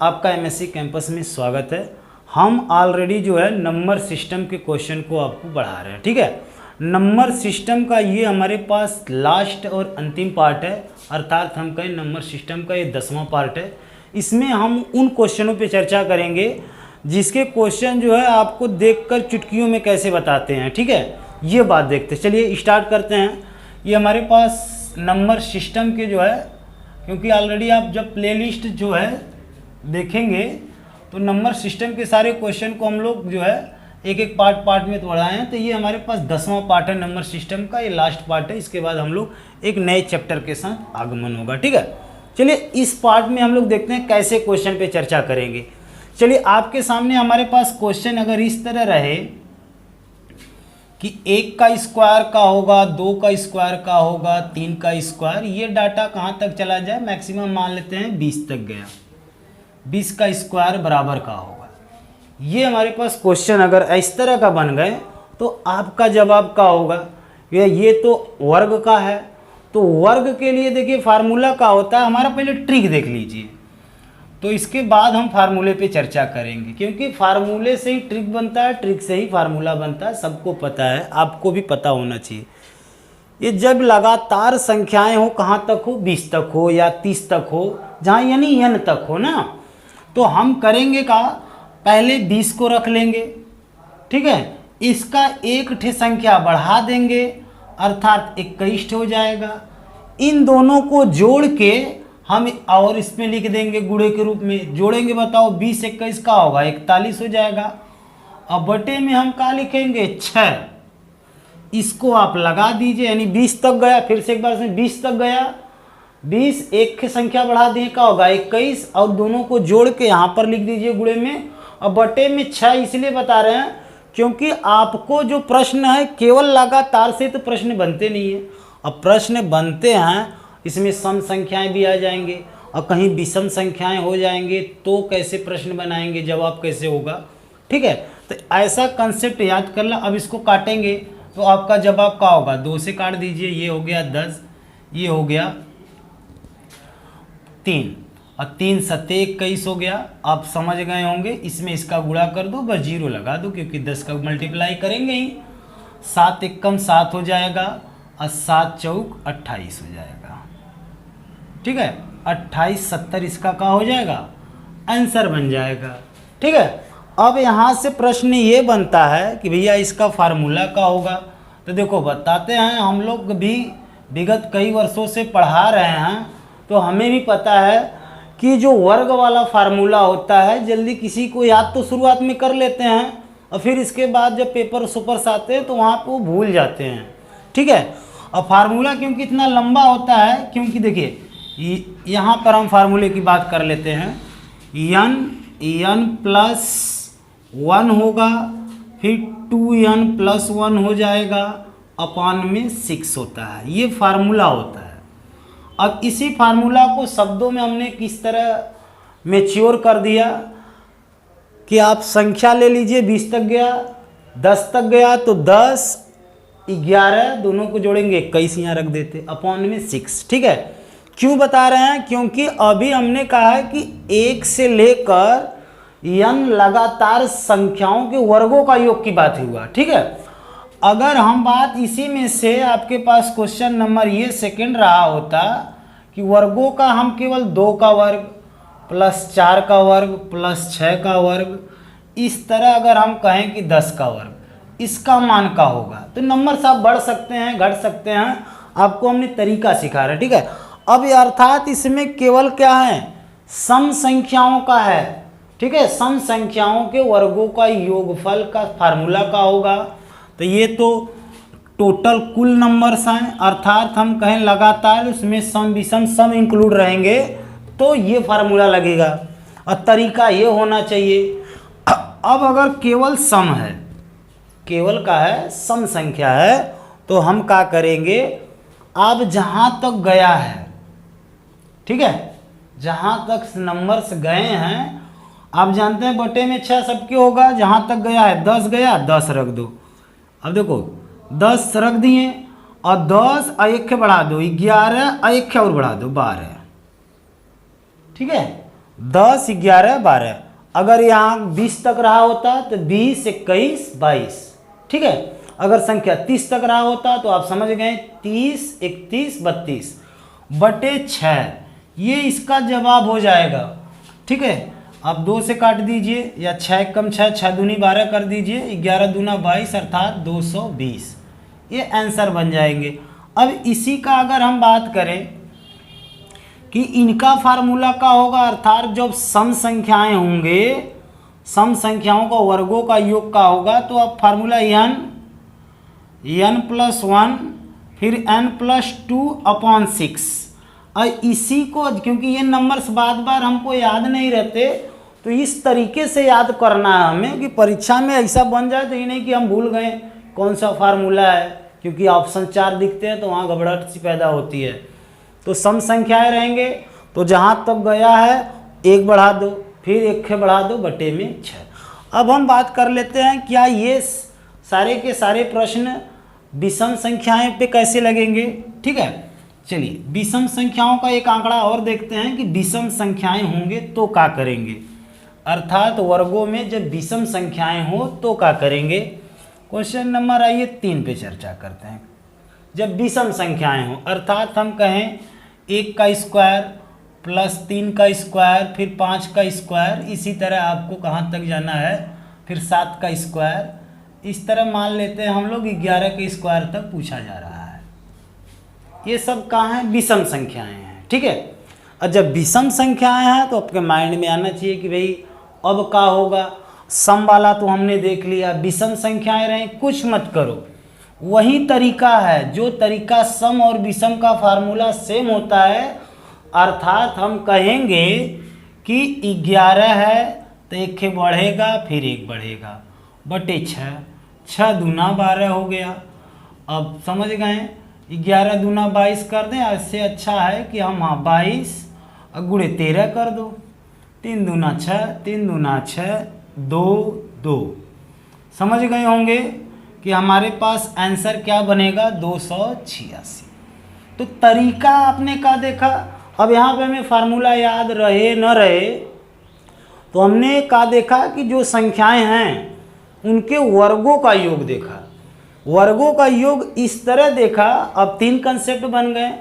आपका MSc campus में स्वागत है। हम ऑलरेडी जो है नंबर सिस्टम के क्वेश्चन को आपको बढ़ा रहे हैं। ठीक है, नंबर सिस्टम का ये हमारे पास लास्ट और अंतिम पार्ट है, अर्थात हम कहें नंबर सिस्टम का ये 10वां पार्ट है। इसमें हम उन क्वेश्चनों पे चर्चा करेंगे जिसके क्वेश्चन जो है आपको देखकर चुटकियों में कैसे बताते हैं। ठीक है, ये बात देखते, चलिए स्टार्ट करते हैं। ये हमारे पास नंबर सिस्टम के जो है, क्योंकि ऑलरेडी आप जब प्लेलिस्ट जो है देखेंगे तो नंबर सिस्टम के सारे क्वेश्चन को हम लोग जो है एक एक पार्ट में पढ़ाए हैं। तो ये हमारे पास 10वां पार्ट है नंबर सिस्टम का, ये लास्ट पार्ट है। इसके बाद हम लोग एक नए चैप्टर के साथ आगमन होगा। ठीक है, चलिए इस पार्ट में हम लोग देखते हैं कैसे क्वेश्चन पे चर्चा करेंगे। चलिए आपके सामने हमारे पास क्वेश्चन अगर इस तरह रहे कि 1 का स्क्वायर का होगा, 2 का स्क्वायर का होगा, 3 का स्क्वायर, ये डाटा कहाँ तक चला जाए, मैक्सिमम मान लेते हैं 20 तक गया, 20 का स्क्वायर बराबर का होगा। ये हमारे पास क्वेश्चन अगर इस तरह का बन गए तो आपका जवाब क्या होगा, ये तो वर्ग का है, तो वर्ग के लिए देखिए फार्मूला क्या होता है, हमारा पहले ट्रिक देख लीजिए, तो इसके बाद हम फार्मूले पे चर्चा करेंगे, क्योंकि फार्मूले से ही ट्रिक बनता है, ट्रिक से ही फार्मूला बनता है, सबको पता है, आपको भी पता होना चाहिए। ये जब लगातार संख्याएं हो, कहाँ तक हो, 20 तक हो या 30 तक हो, जहाँ यानी n तक हो ना, तो हम करेंगे का पहले 20 को रख लेंगे। ठीक है, इसका एक ठे संख्या बढ़ा देंगे, अर्थात 21 हो जाएगा। इन दोनों को जोड़ के हम और इसमें लिख देंगे गुणे के रूप में, जोड़ेंगे, बताओ 20 21 का होगा 41 हो जाएगा। अब बटे में हम क्या लिखेंगे, 6, इसको आप लगा दीजिए, यानी 20 तक गया, फिर से एक बार से 20 तक गया, 20 एक की संख्या बढ़ा दें का होगा 21, और दोनों को जोड़ के यहाँ पर लिख दीजिए गुणे में, और बटे में 6 इसलिए बता रहे हैं क्योंकि आपको जो प्रश्न है केवल लगातार से तो प्रश्न बनते नहीं है। अब प्रश्न बनते हैं इसमें सम संख्याएं भी आ जाएंगे और कहीं विषम संख्याएं हो जाएंगे, तो कैसे प्रश्न बनाएंगे, जवाब कैसे होगा। ठीक है, तो ऐसा कंसेप्ट याद कर लो। अब इसको काटेंगे तो आपका जवाब क्या होगा, 2 से काट दीजिए, ये हो गया 10, ये हो गया 3, और 3 सत्ते 21 हो गया। आप समझ गए होंगे, इसमें इसका गुणा कर दो, बस 0 लगा दो, क्योंकि 10 का मल्टीप्लाई करेंगे ही। 7 एकम 7 हो जाएगा और 7 चौक 28 हो जाएगा। ठीक है, 28 70 इसका क्या हो जाएगा, आंसर बन जाएगा। ठीक है, अब यहाँ से प्रश्न ये बनता है कि भैया इसका फार्मूला क्या होगा। तो देखो बताते हैं, हम लोग भी विगत कई वर्षों से पढ़ा रहे हैं, तो हमें भी पता है कि जो वर्ग वाला फार्मूला होता है, जल्दी किसी को याद तो शुरुआत में कर लेते हैं और फिर इसके बाद जब पेपर सुपर्स आते हैं तो वहाँ पर वो भूल जाते हैं। ठीक है, और फार्मूला क्योंकि इतना लंबा होता है, क्योंकि देखिए यहाँ पर हम फार्मूले की बात कर लेते हैं, n प्लस 1 होगा, फिर 2n प्लस 1 हो जाएगा, अपान में 6 होता है, ये फार्मूला होता है। अब इसी फार्मूला को शब्दों में हमने किस तरह मैच्योर कर दिया कि आप संख्या ले लीजिए, 20 तक गया, 10 तक गया, तो 10 11 दोनों को जोड़ेंगे 21 यहाँ रख देते, अपॉन में 6। ठीक है, क्यों बता रहे हैं, क्योंकि अभी हमने कहा है कि 1 से लेकर n लगातार संख्याओं के वर्गों का योग की बात हुआ। ठीक है, अगर हम बात इसी में से आपके पास क्वेश्चन नंबर ये सेकंड रहा होता कि वर्गों का हम केवल 2 का वर्ग प्लस 4 का वर्ग प्लस 6 का वर्ग, इस तरह अगर हम कहें कि 10 का वर्ग, इसका मान का होगा, तो नंबर साहब बढ़ सकते हैं, घट सकते हैं, आपको हमने तरीका सिखा रहा है। ठीक है, अब अर्थात इसमें केवल क्या है, सम संख्याओं का है। ठीक है, सम संख्याओं के वर्गों का योगफल का फार्मूला का होगा। तो ये तो टोटल कुल नंबर्स हैं, अर्थात हम कहें लगातार उसमें सम विषम सम इंक्लूड रहेंगे, तो ये फार्मूला लगेगा और तरीका ये होना चाहिए। अब अगर केवल सम है, केवल का है, सम संख्या है, तो हम क्या करेंगे, अब जहाँ तक गया है, ठीक है, जहाँ तक नंबर्स गए हैं, आप जानते हैं बटे में 6 सबके होगा, जहाँ तक गया है 10 गया, 10 रख दो। अब देखो 10 रख दिए और 10 और 1 बढ़ा दो 11 और 1 और बढ़ा दो 12। ठीक है, 10, 11, 12। अगर यहाँ 20 तक रहा होता तो 20, 21, 22, ठीक है। अगर संख्या 30 तक रहा होता तो आप समझ गए 30, 31, 32 बटे 6, ये इसका जवाब हो जाएगा, ठीक है। आप 2 से काट दीजिए या 6 कम 6, 6 दूनी 12 कर दीजिए, 11 दूना 22 अर्थात 220, ये आंसर बन जाएंगे। अब इसी का अगर हम बात करें कि इनका फार्मूला का होगा, अर्थात जब सम संख्याएं होंगे, सम संख्याओं का वर्गों का योग का होगा, तो आप फार्मूला n+1 फिर n+2/6। और इसी को, क्योंकि ये नंबर्स बार बार हमको याद नहीं रहते, तो इस तरीके से याद करना है हमें कि परीक्षा में ऐसा बन जाए तो ये नहीं कि हम भूल गए कौन सा फार्मूला है, क्योंकि ऑप्शन 4 दिखते हैं तो वहाँ घबराहट सी पैदा होती है। तो सम संख्याएं रहेंगे, तो जहाँ तक गया है 1 बढ़ा दो, फिर 1 बढ़ा दो बटे में 6। अब हम बात कर लेते हैं क्या ये सारे के सारे प्रश्न विषम संख्याएं पे कैसे लगेंगे, ठीक है। चलिए विषम संख्याओं का एक आंकड़ा और देखते हैं कि विषम संख्याएं होंगे तो क्या करेंगे, अर्थात वर्गों में जब विषम संख्याएं हो तो क्या करेंगे। क्वेश्चन नंबर आइए 3 पे चर्चा करते हैं। जब विषम संख्याएं हो, अर्थात हम कहें 1 का स्क्वायर प्लस 3 का स्क्वायर फिर 5 का स्क्वायर, इसी तरह आपको कहाँ तक जाना है, फिर 7 का स्क्वायर, इस तरह मान लेते हैं हम लोग 11 के स्क्वायर तक पूछा जा रहा है। ये सब कहाँ हैं, विषम संख्याएं हैं, ठीक है। और जब विषम संख्याएं हैं तो आपके माइंड में आना चाहिए कि भाई अब क्या होगा। सम वाला तो हमने देख लिया, विषम संख्याएं रहें कुछ मत करो, वही तरीका है जो तरीका सम और विषम का फार्मूला सेम होता है। अर्थात हम कहेंगे कि 11 है तो 1 बढ़ेगा फिर 1 बढ़ेगा बटे 6, 6 दूना 12 हो गया। अब समझ गए, 11 दूना 22 कर दें, इससे अच्छा है कि हम 22 गुणे 13 कर दो, 3 दूना 6, 3 दूना 6, 2, 2। समझ गए होंगे कि हमारे पास आंसर क्या बनेगा 286। तो तरीका आपने क्या देखा। अब यहाँ पे हमें फार्मूला याद रहे न रहे तो हमने क्या देखा कि जो संख्याएं हैं उनके वर्गों का योग देखा, वर्गों का योग इस तरह देखा। अब 3 कंसेप्ट बन गए,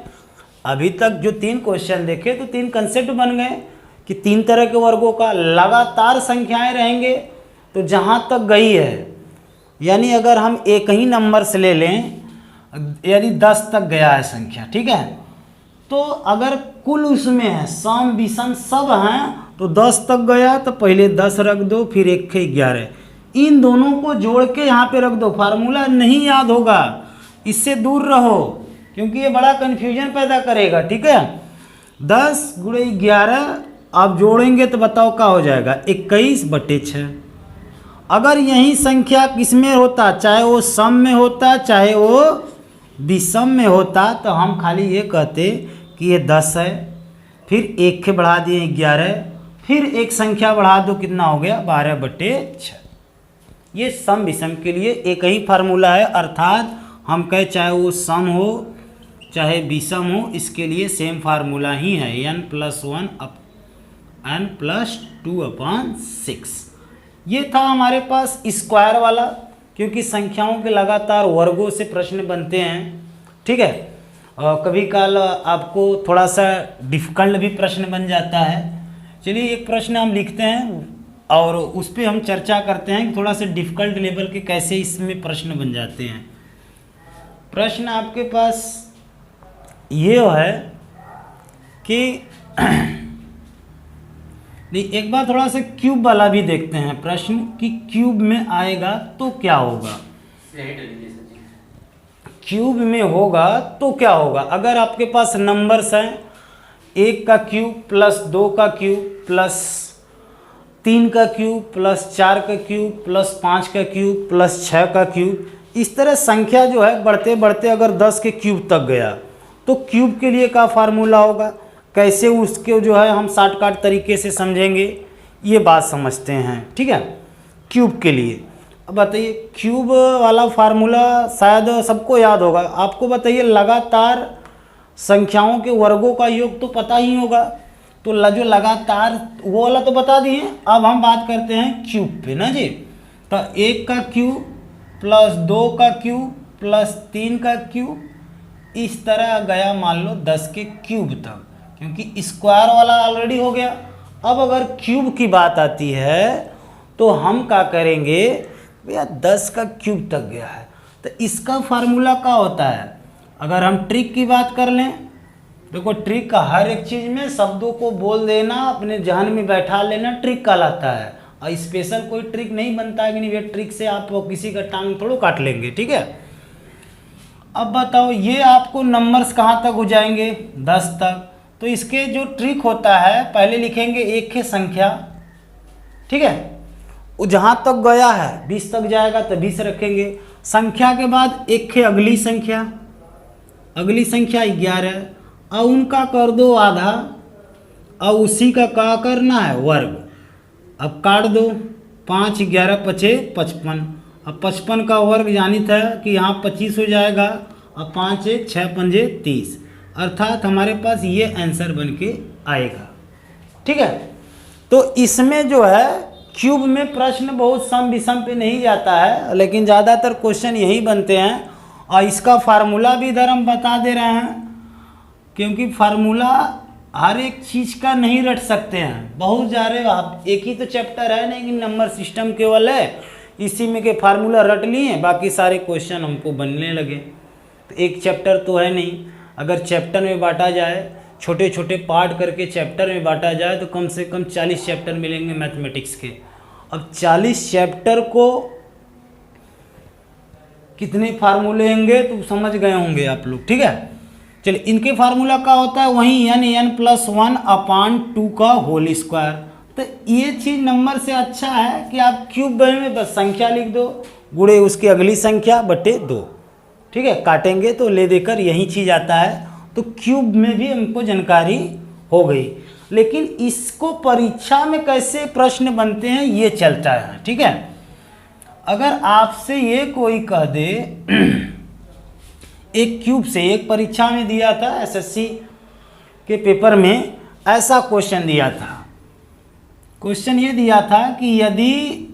अभी तक जो 3 क्वेश्चन देखे तो 3 कंसेप्ट बन गए कि 3 तरह के वर्गों का लगातार संख्याएं रहेंगे। तो जहाँ तक गई है, यानी अगर हम एक ही नंबर से ले लें, यदि 10 तक गया है संख्या, ठीक है, तो अगर कुल उसमें है सम विषम सब हैं तो 10 तक गया तो पहले 10 रख दो, फिर 1 के 11, इन दोनों को जोड़ के यहाँ पे रख दो। फार्मूला नहीं याद होगा, इससे दूर रहो क्योंकि ये बड़ा कन्फ्यूजन पैदा करेगा, ठीक है। 10 गुणे 11 आप जोड़ेंगे तो बताओ क्या हो जाएगा, 21 बटे 6। अगर यही संख्या किस में होता, चाहे वो सम में होता चाहे वो विषम में होता, तो हम खाली ये कहते कि ये 10 है, फिर 1 के बढ़ा दिए 11, फिर एक संख्या बढ़ा दो, कितना हो गया 12 बटे 6। ये सम विषम के लिए एक ही फार्मूला है, अर्थात हम कहे चाहे वो सम हो चाहे विषम हो, इसके लिए सेम फार्मूला ही है, n+1 n+2/6। ये था हमारे पास स्क्वायर वाला, क्योंकि संख्याओं के लगातार वर्गों से प्रश्न बनते हैं, ठीक है। कभी काल आपको थोड़ा सा डिफ़िकल्ट भी प्रश्न बन जाता है। चलिए एक प्रश्न हम लिखते हैं और उस पर हम चर्चा करते हैं कि थोड़ा सा डिफ़िकल्ट लेवल के कैसे इसमें प्रश्न बन जाते हैं। प्रश्न आपके पास ये है कि नहीं, एक बार थोड़ा सा क्यूब वाला भी देखते हैं प्रश्न कि क्यूब में आएगा तो क्या होगा, क्यूब में होगा तो क्या होगा। अगर आपके पास नंबर्स हैं 1 का क्यूब प्लस 2 का क्यूब प्लस 3 का क्यूब प्लस 4 का क्यूब प्लस 5 का क्यूब प्लस 6 का क्यूब, इस तरह संख्या जो है बढ़ते बढ़ते अगर 10 के क्यूब तक गया तो क्यूब के लिए क्या फार्मूला होगा, कैसे उसके जो है हम शॉर्टकट तरीके से समझेंगे, ये बात समझते हैं, ठीक है। क्यूब के लिए अब बताइए, क्यूब वाला फार्मूला शायद सबको याद होगा। आपको बताइए लगातार संख्याओं के वर्गों का योग तो पता ही होगा, तो जो लगातार वो वाला तो बता दिए। अब हम बात करते हैं क्यूब पे ना जी। तो 1 का क्यूब प्लस 2 का क्यूब प्लस 3 का क्यूब, इस तरह गया मान लो 10 के क्यूब तक, क्योंकि स्क्वायर वाला ऑलरेडी हो गया। अब अगर क्यूब की बात आती है तो हम क्या करेंगे भैया, 10 का क्यूब तक गया है तो इसका फार्मूला क्या होता है। अगर हम ट्रिक की बात कर लें, देखो ट्रिक का हर एक चीज़ में शब्दों को बोल देना, अपने जहन में बैठा लेना ट्रिक कहलाता है। और स्पेशल कोई ट्रिक नहीं बनता है कि नहीं भैया ट्रिक से आप किसी का टांग थोड़ा काट लेंगे, ठीक है। अब बताओ ये आपको नंबर्स कहाँ तक हो जाएंगे, 10 तक। तो इसके जो ट्रिक होता है, पहले लिखेंगे एक है संख्या, ठीक है, वो जहाँ तक गया है 20 तक जाएगा तो 20 रखेंगे। संख्या के बाद एक है अगली संख्या, अगली संख्या 11, और उनका कर दो आधा, और उसी का क्या करना है वर्ग। अब काट दो, 5 11 5 55, अब 55 का वर्ग जानी था कि यहाँ 25 हो जाएगा, और 5 6 5 30, अर्थात हमारे पास ये आंसर बन के आएगा, ठीक है। तो इसमें जो है क्यूब में प्रश्न बहुत सम विषम पे नहीं जाता है, लेकिन ज़्यादातर क्वेश्चन यही बनते हैं। और इसका फार्मूला भी इधर हम बता दे रहे हैं, क्योंकि फार्मूला हर एक चीज़ का नहीं रट सकते हैं, बहुत सारे। आप एक ही तो चैप्टर है नहीं कि नंबर सिस्टम केवल है, इसी में के फार्मूला रट लिए, बाकी सारे क्वेश्चन हमको बनने लगे। तो एक चैप्टर तो है नहीं। अगर चैप्टर में बांटा जाए, छोटे छोटे पार्ट करके चैप्टर में बांटा जाए, तो कम से कम 40 चैप्टर मिलेंगे मैथमेटिक्स के। अब 40 चैप्टर को कितने फार्मूले होंगे तो समझ गए होंगे आप लोग, ठीक है। चलिए, इनके फार्मूला का होता है वही n+1/2 का होल स्क्वायर। तो ये चीज़ नंबर से अच्छा है कि आप क्यूब में बस संख्या लिख दो, गुणे उसकी अगली संख्या बटे 2, ठीक है। काटेंगे तो ले देकर यही चीज़ आता है। तो क्यूब में भी हमको जानकारी हो गई, लेकिन इसको परीक्षा में कैसे प्रश्न बनते हैं ये चलता है, ठीक है। अगर आपसे ये कोई कह दे एक क्यूब से, एक परीक्षा में दिया था एसएससी के पेपर में, ऐसा क्वेश्चन दिया था। क्वेश्चन ये दिया था कि यदि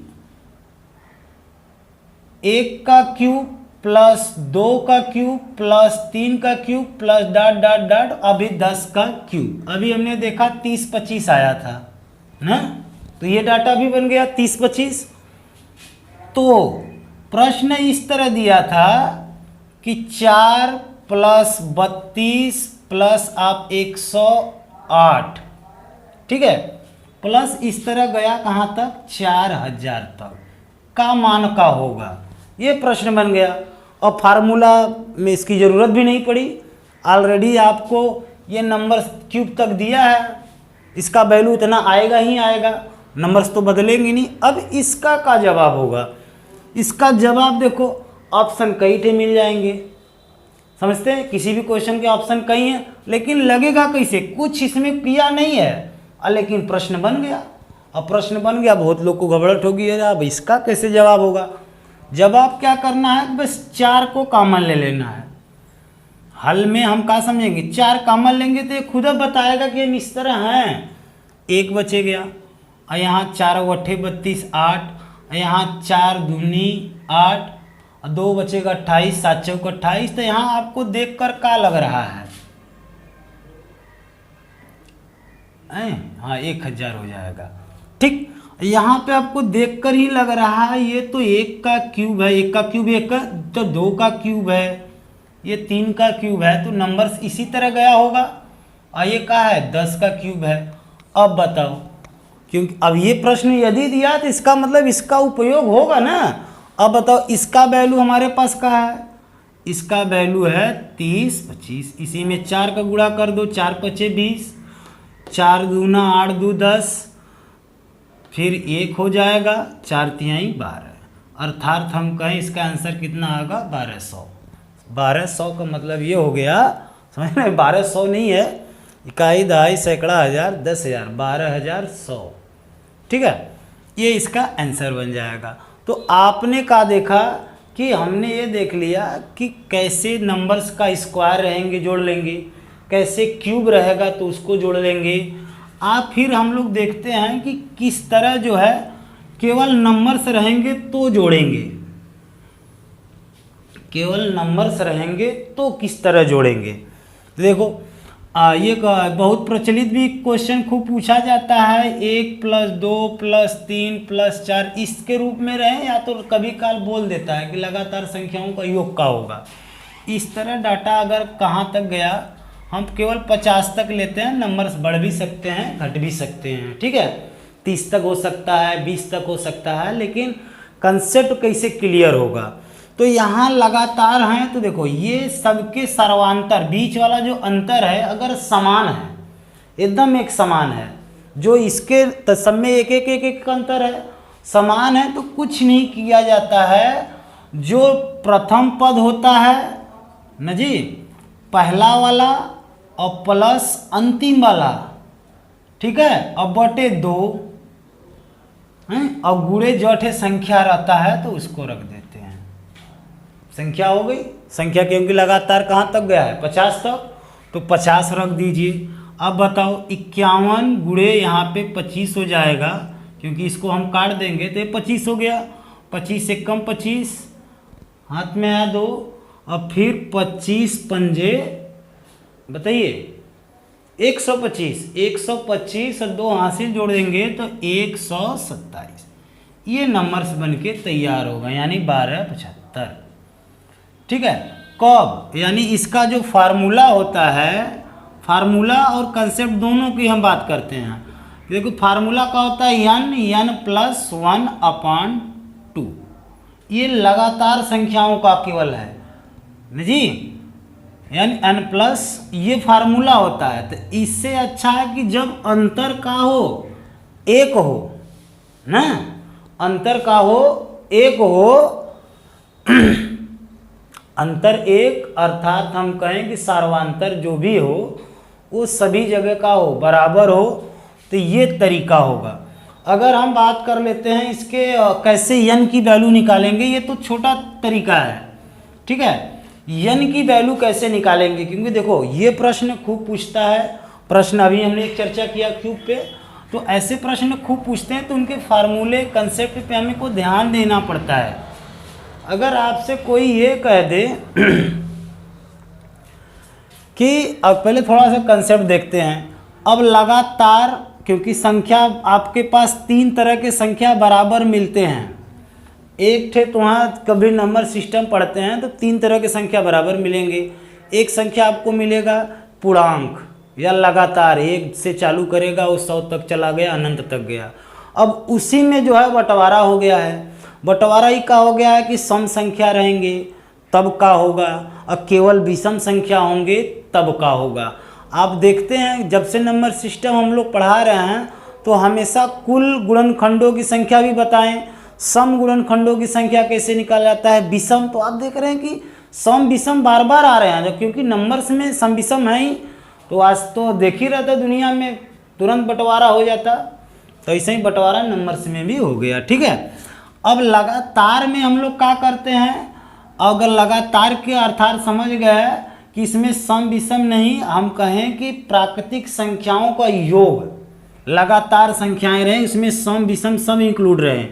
1 का क्यूब प्लस 2 का क्यूब प्लस 3 का cube plus dot dot dot अभी 10 का क्यूब, अभी हमने देखा 30 25 आया था ना, तो ये डाटा भी बन गया 30 25। तो प्रश्न इस तरह दिया था कि 4 + 32 प्लस आप 108, ठीक है, प्लस इस तरह गया कहाँ तक 4000 तक का मान का होगा, ये प्रश्न बन गया। और फार्मूला में इसकी ज़रूरत भी नहीं पड़ी, ऑलरेडी आपको ये नंबर क्यूब तक दिया है, इसका वैल्यू इतना आएगा ही आएगा, नंबर्स तो बदलेंगे नहीं। अब इसका क्या जवाब होगा, इसका जवाब देखो ऑप्शन कई थे मिल जाएंगे, समझते हैं, किसी भी क्वेश्चन के ऑप्शन कई हैं, लेकिन लगेगा कैसे, कुछ इसमें किया नहीं है, लेकिन प्रश्न बन गया। अब प्रश्न बन गया, बहुत लोग को घबराहट होगी, अब इसका कैसे जवाब होगा। जवाब क्या करना है, बस 4 को कॉमन ले लेना है। हल में हम क्या समझेंगे, 4 कॉमन लेंगे तो ये खुद बताएगा कि हम इस तरह हैं। 1 बचे गया, और यहाँ 4 × 8 = 32 8, यहाँ 4 दूनी 8, 2 बचेगा 28, 7 × 4 = 28। तो यहाँ आपको देखकर क्या लग रहा है, हाँ 1000 हो जाएगा, ठीक। यहाँ पे आपको देखकर ही लग रहा है ये तो 1 का क्यूब है, 1 का क्यूब 1 का, तो 2 का क्यूब है, ये 3 का क्यूब है, तो नंबर्स इसी तरह गया होगा। और ये क्या है 10 का क्यूब है। अब बताओ, क्योंकि अब ये प्रश्न यदि दिया तो इसका मतलब इसका उपयोग होगा ना। अब बताओ इसका वैल्यू हमारे पास क्या है, इसका वैल्यू है 30 25, इसी में 4 का गुणा कर दो, 4 × 5 = 20, 4 दूना 8 2 10, फिर 1 हो जाएगा, 4 तिहाई 12, अर्थात हम कहें इसका आंसर कितना आएगा 1200। 1200 का मतलब ये हो गया, समझ रहे, 1200 नहीं है, इकाई दहाई सैकड़ा हज़ार 10,000 12100, ठीक है, ये इसका आंसर बन जाएगा। तो आपने क्या देखा कि हमने ये देख लिया कि कैसे नंबर्स का स्क्वायर रहेंगे जोड़ लेंगे, कैसे क्यूब रहेगा तो उसको जोड़ लेंगे, आप फिर हम लोग देखते हैं कि किस तरह जो है केवल नंबर्स रहेंगे तो जोड़ेंगे, केवल नंबर्स रहेंगे तो किस तरह जोड़ेंगे। तो देखो ये बहुत प्रचलित भी क्वेश्चन खूब पूछा जाता है, 1 + 2 + 3 + 4 इसके रूप में रहे, या तो कभी काल बोल देता है कि लगातार संख्याओं का योग का होगा। इस तरह डाटा अगर कहाँ तक गया, हम केवल 50 तक लेते हैं, नंबर्स बढ़ भी सकते हैं घट भी सकते हैं, ठीक है, 30 तक हो सकता है, 20 तक हो सकता है, लेकिन कंसेप्ट कैसे क्लियर होगा। तो यहाँ लगातार हैं तो देखो ये सबके सर्वांतर बीच वाला जो अंतर है अगर समान है, एकदम एक समान है, जो इसके सब में एक एक एक एक अंतर है, समान है, तो कुछ नहीं किया जाता है। जो प्रथम पद होता है न जी, पहला वाला और प्लस अंतिम वाला, ठीक है, अब बटे 2 हैं, और गुणे जठे संख्या रहता है तो उसको रख देते हैं, संख्या हो गई। संख्या क्योंकि लगातार कहाँ तक गया है 50 तक, तो 50 रख दीजिए। अब बताओ 51 गुणे यहाँ पे 25 हो जाएगा, क्योंकि इसको हम काट देंगे तो ये 25 हो गया, 25 से कम 25, हाथ में आया 2, और फिर 25 पंजे बताइए 125, 125 और 2 हासिल जोड़ देंगे तो 127, ये नंबर्स बन के तैयार होगा, यानी 1275, ठीक है। कब, यानी इसका जो फार्मूला होता है, फार्मूला और कंसेप्ट दोनों की हम बात करते हैं। देखो फार्मूला का होता है n + 1/2, ये लगातार संख्याओं का केवल है न जी, यानी n+, ये फार्मूला होता है। तो इससे अच्छा है कि जब अंतर का हो 1 हो ना, अंतर का हो 1 हो अंतर 1 अर्थात हम कहें कि सर्वांतर जो भी हो वो सभी जगह का हो, बराबर हो, तो ये तरीका होगा। अगर हम बात कर लेते हैं इसके कैसे n की वैल्यू निकालेंगे, ये तो छोटा तरीका है, ठीक है। n की वैल्यू कैसे निकालेंगे, क्योंकि देखो ये प्रश्न खूब पूछता है, प्रश्न अभी हमने एक चर्चा किया क्यूब पे, तो ऐसे प्रश्न खूब पूछते हैं, तो उनके फार्मूले कंसेप्ट पे हमें को ध्यान देना पड़ता है। अगर आपसे कोई ये कह दे कि अब पहले थोड़ा सा कंसेप्ट देखते हैं। अब लगातार, क्योंकि संख्या आपके पास 3 तरह के संख्या बराबर मिलते हैं, एक थे तो वहाँ कभी नंबर सिस्टम पढ़ते हैं तो 3 तरह के संख्या बराबर मिलेंगे। एक संख्या आपको मिलेगा पूर्णांक, या लगातार 1 से चालू करेगा वो 100 तक चला गया, अनंत तक गया। अब उसी में जो है बंटवारा हो गया है, बंटवारा ही का हो गया है कि सम संख्या रहेंगे तब का होगा, और केवल विषम संख्या होंगे तब का होगा। आप देखते हैं जब से नंबर सिस्टम हम लोग पढ़ा रहे हैं तो हमेशा कुल गुणनखंडों की संख्या भी बताएं, सम गुणनखंडों की संख्या कैसे निकाला जाता है, विषम। तो आप देख रहे हैं कि सम विषम बार बार आ रहे हैं, जब क्योंकि नंबर्स में सम विषम है ही, तो आज तो देख ही रहता दुनिया में तुरंत बंटवारा हो जाता, तो ऐसे ही बंटवारा नंबर्स में भी हो गया, ठीक है। अब लगातार में हम लोग क्या करते हैं, अगर लगातार के अर्थात समझ गए कि इसमें सम विषम नहीं, हम कहें कि प्राकृतिक संख्याओं का योग, लगातार संख्याएं रहे, इसमें सम विषम सब इंक्लूड रहे,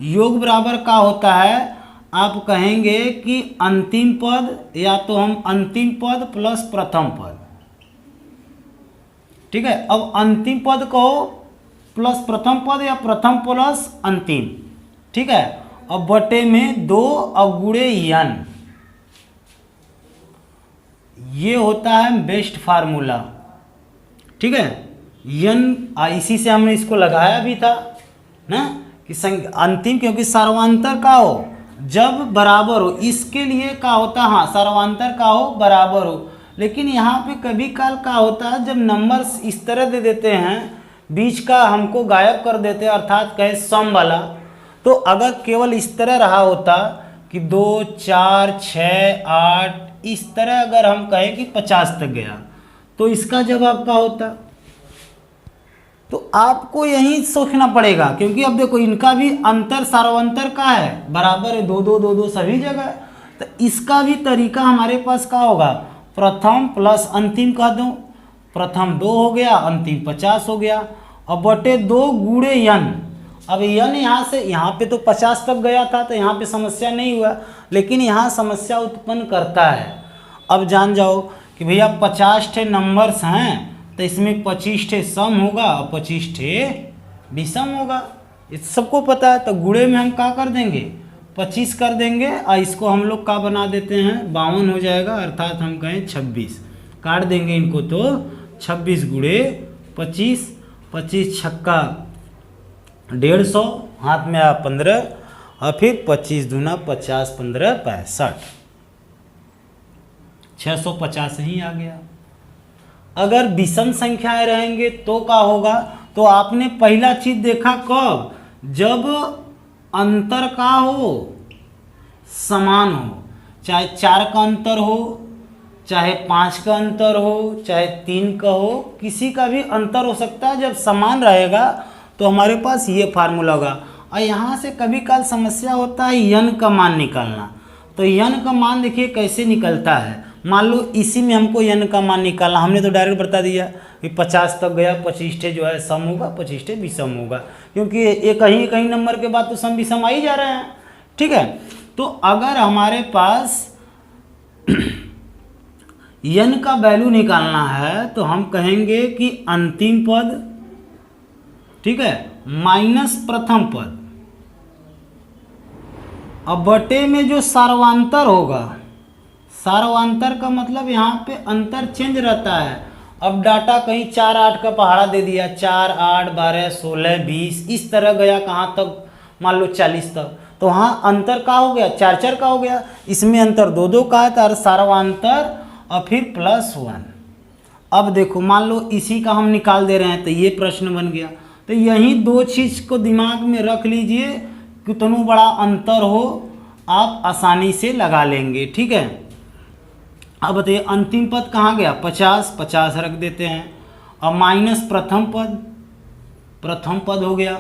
योग बराबर का होता है, आप कहेंगे कि अंतिम पद, या तो हम अंतिम पद प्लस प्रथम पद, ठीक है। अब अंतिम पद कहो प्लस प्रथम पद, या प्रथम प्लस अंतिम, ठीक है। अब बटे में 2 और गुणे n, ये होता है बेस्ट फार्मूला, ठीक है। n इसी से हमने इसको लगाया भी था ना कि अंतिम, क्योंकि सर्वांतर का हो जब बराबर हो, इसके लिए का होता, हाँ सर्वांतर का हो बराबर हो। लेकिन यहाँ पे कभी काल का होता है जब नंबर्स इस तरह दे देते हैं, बीच का हमको गायब कर देते हैं, अर्थात कहे सम वाला। तो अगर केवल इस तरह रहा होता कि 2, 4, 6, 8, इस तरह अगर हम कहें कि 50 तक गया, तो इसका जवाब क्या होता। तो आपको यही सोचना पड़ेगा, क्योंकि अब देखो इनका भी अंतर सर्वांतर का है, बराबर है 2, 2, 2, 2 सभी जगह। तो इसका भी तरीका हमारे पास क्या होगा, प्रथम प्लस अंतिम का दो, प्रथम 2 हो गया, अंतिम 50 हो गया। अब बटे 2 गुणे n। अब n यहाँ से यहाँ पे तो 50 तक गया था तो यहाँ पे समस्या नहीं हुआ, लेकिन यहाँ समस्या उत्पन्न करता है। अब जान जाओ कि भैया 50 ठे नंबर्स हैं तो इसमें 25 ठे सम होगा और 25 ठे विषम होगा, ये सबको पता है। तो गुणे में हम क्या कर देंगे, 25 कर देंगे और इसको हम लोग क्या बना देते हैं, 52 हो जाएगा, अर्थात हम कहें 26। काट देंगे इनको तो 26 गुणे 25, 25 छक्का 150, हाथ में आया 15 और फिर 25 दूना 50, 15 65, 650 ही आ गया। अगर विषम संख्याएं रहेंगे तो क्या होगा, तो आपने पहला चीज देखा कब, जब अंतर का हो, समान हो, चाहे 4 का अंतर हो, चाहे 5 का अंतर हो, चाहे 3 का हो, किसी का भी अंतर हो सकता है। जब समान रहेगा तो हमारे पास ये फार्मूला होगा। और यहाँ से कभी काल समस्या होता है n का मान निकालना। तो n का मान देखिए कैसे निकलता है। मान लो इसी में हमको n का मान निकालना, हमने तो डायरेक्ट बता दिया कि 50 तक गया, 25 ठे जो है सम होगा, 25 ठे विषम होगा, क्योंकि ये कहीं नंबर के बाद तो सम विषम आ ही जा रहे हैं। ठीक है, तो अगर हमारे पास n का वैल्यू निकालना है तो हम कहेंगे कि अंतिम पद, ठीक है, माइनस प्रथम पद, अब बटे में जो सार्वांतर होगा, सार्वांतर का मतलब यहाँ पे अंतर चेंज रहता है। अब डाटा कहीं 4 8 का पहाड़ा दे दिया, 4 8 12 16 20 इस तरह गया, कहाँ तक, मान लो 40 तक, तो वहाँ अंतर का हो गया 4 4 का हो गया, इसमें अंतर 2 2 का है, तो सार्वांतर और फिर +1। अब देखो मान लो इसी का हम निकाल दे रहे हैं तो ये प्रश्न बन गया। तो यही 2 चीज़ को दिमाग में रख लीजिए, कितना बड़ा अंतर हो आप आसानी से लगा लेंगे। ठीक है, अब बताइए अंतिम पद कहाँ गया, 50 50 रख देते हैं, और माइनस प्रथम पद, प्रथम पद हो गया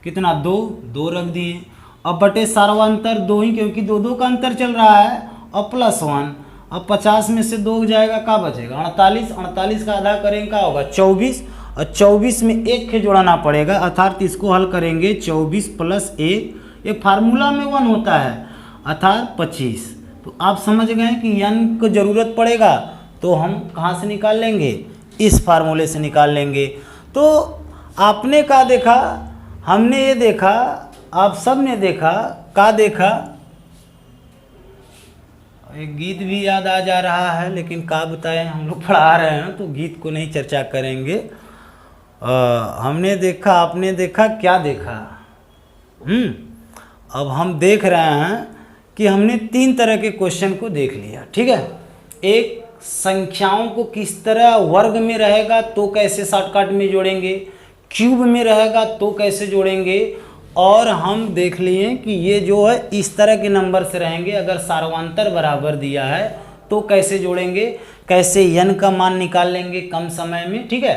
कितना, 2 2 रख दिए, अब बटे सार्वांतर 2 ही, क्योंकि 2 2 का अंतर चल रहा है, और +1। अब 50 में से 2 जाएगा, क्या बचेगा, 48, 48 का आधा करेंगे क्या होगा, 24, और 24 में 1 के जोड़ना पड़ेगा, अर्थात इसको हल करेंगे 24 + 1, ये फार्मूला में 1 होता है, अर्थात 25। तो आप समझ गए कि n को ज़रूरत पड़ेगा तो हम कहाँ से निकाल लेंगे, इस फार्मूले से निकाल लेंगे। तो आपने क्या देखा, हमने ये देखा, आप सब ने देखा, क्या देखा, एक गीत भी याद आ जा रहा है, लेकिन क्या बताएं, हम लोग पढ़ा रहे हैं तो गीत को नहीं चर्चा करेंगे। हमने देखा, आपने देखा, क्या देखा, अब हम देख रहे हैं कि हमने 3 तरह के क्वेश्चन को देख लिया। ठीक है, एक संख्याओं को किस तरह वर्ग में रहेगा तो कैसे शॉर्टकट में जोड़ेंगे, क्यूब में रहेगा तो कैसे जोड़ेंगे, और हम देख लिए कि ये जो है इस तरह के नंबर से रहेंगे, अगर सार्वांतर बराबर दिया है तो कैसे जोड़ेंगे, कैसे n का मान निकाल लेंगे कम समय में। ठीक है,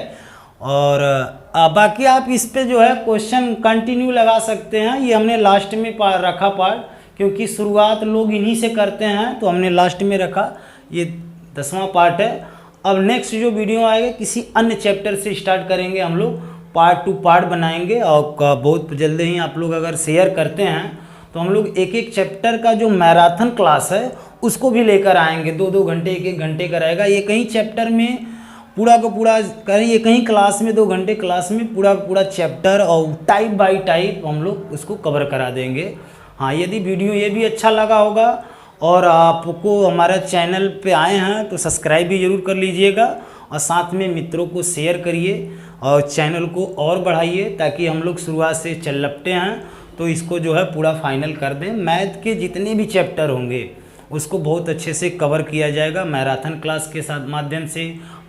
और बाकी आप इस पे जो है क्वेश्चन कंटिन्यू लगा सकते हैं। ये हमने लास्ट में रखा पार्ट, क्योंकि शुरुआत लोग इन्हीं से करते हैं तो हमने लास्ट में रखा, ये 10वां पार्ट है। अब नेक्स्ट जो वीडियो आएगा किसी अन्य चैप्टर से स्टार्ट करेंगे, हम लोग पार्ट 2 पार्ट बनाएंगे, और बहुत जल्दी ही आप लोग अगर शेयर करते हैं तो हम लोग एक एक चैप्टर का जो मैराथन क्लास है उसको भी लेकर आएंगे, 2 घंटे 1 घंटे का रहेगा। ये कहीं चैप्टर में पूरा का पूरा कहीं, कहीं क्लास में 2 घंटे क्लास में पूरा का पूरा चैप्टर और टाइप बाय टाइप हम लोग उसको कवर करा देंगे। हाँ, यदि वीडियो ये भी अच्छा लगा होगा और आपको हमारे चैनल पे आए हैं तो सब्सक्राइब भी ज़रूर कर लीजिएगा, और साथ में मित्रों को शेयर करिए और चैनल को और बढ़ाइए, ताकि हम लोग शुरुआत से चल लपटे हैं तो इसको जो है पूरा फाइनल कर दें। मैथ के जितने भी चैप्टर होंगे उसको बहुत अच्छे से कवर किया जाएगा मैराथन क्लास के साथ माध्यम से,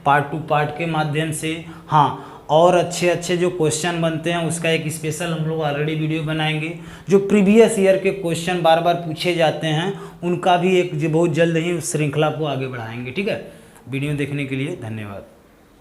पार्ट 2 पार्ट के माध्यम से। हाँ, और अच्छे अच्छे जो क्वेश्चन बनते हैं उसका एक स्पेशल हम लोग ऑलरेडी वीडियो बनाएंगे। जो प्रीवियस ईयर के क्वेश्चन बार बार पूछे जाते हैं उनका भी एक बहुत जल्द ही उस श्रृंखला को आगे बढ़ाएंगे। ठीक है, वीडियो देखने के लिए धन्यवाद।